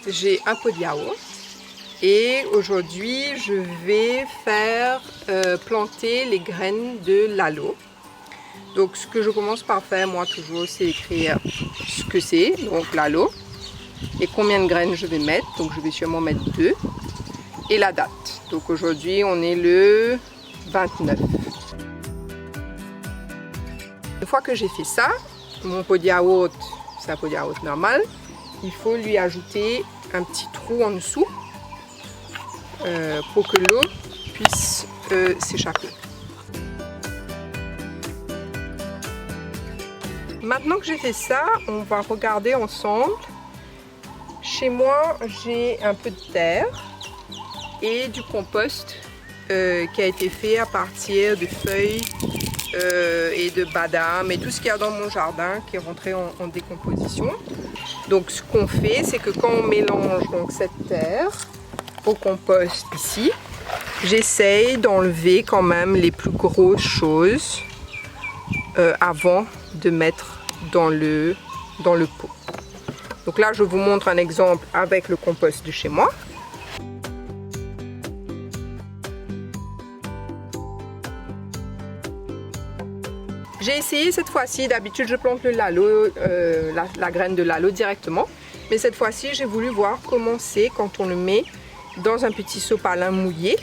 j'ai un pot de yaourt et aujourd'hui je vais faire planter les graines de l'aloe. Donc ce que je commence par faire moi toujours, c'est écrire ce que c'est, donc l'aloe, et combien de graines je vais mettre. Donc je vais sûrement mettre 2 et la date. Donc aujourd'hui on est le 29. Une fois que j'ai fait ça, mon pot de yaourt, c'est un pot de yaourt normal, il faut lui ajouter un petit trou en dessous pour que l'eau puisse s'échapper. Maintenant que j'ai fait ça, on va regarder ensemble. Chez moi, j'ai un peu de terre et du compost qui a été fait à partir de feuilles et de badam et tout ce qu'il y a dans mon jardin qui est rentré en décomposition. Donc ce qu'on fait, c'est que quand on mélange donc cette terre au compost ici, j'essaye d'enlever quand même les plus grosses choses avant de mettre dans le pot. Donc là je vous montre un exemple avec le compost de chez moi. J'ai essayé cette fois-ci, d'habitude je plante le lalo, la graine de lalo directement, mais cette fois-ci j'ai voulu voir comment c'est quand on le met dans un petit sopalin mouillé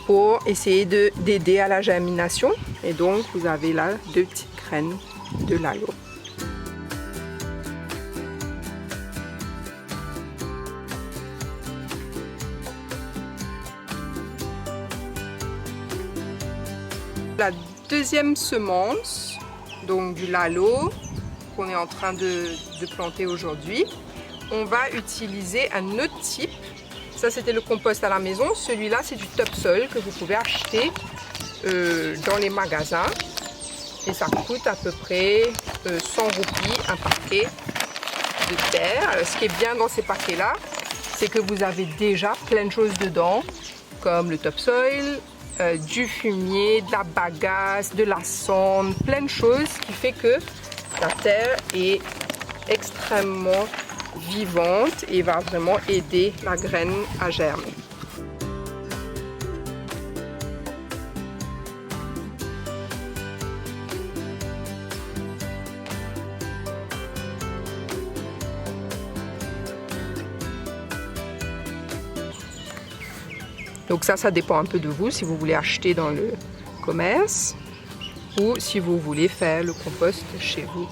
pour essayer d'aider à la germination. Et donc vous avez là 2 petites graines de lalo. La deuxième semence, donc du lalo, qu'on est en train de planter aujourd'hui, on va utiliser un autre type. Ça c'était le compost à la maison, celui-là c'est du topsoil que vous pouvez acheter dans les magasins. Et ça coûte à peu près 100 roupies un paquet de terre. Alors, ce qui est bien dans ces paquets-là, c'est que vous avez déjà plein de choses dedans, comme le topsoil, du fumier, de la bagasse, de la cendre, plein de choses qui fait que la terre est extrêmement vivante et va vraiment aider la graine à germer. Donc ça dépend un peu de vous, si vous voulez acheter dans le commerce ou si vous voulez faire le compost chez vous.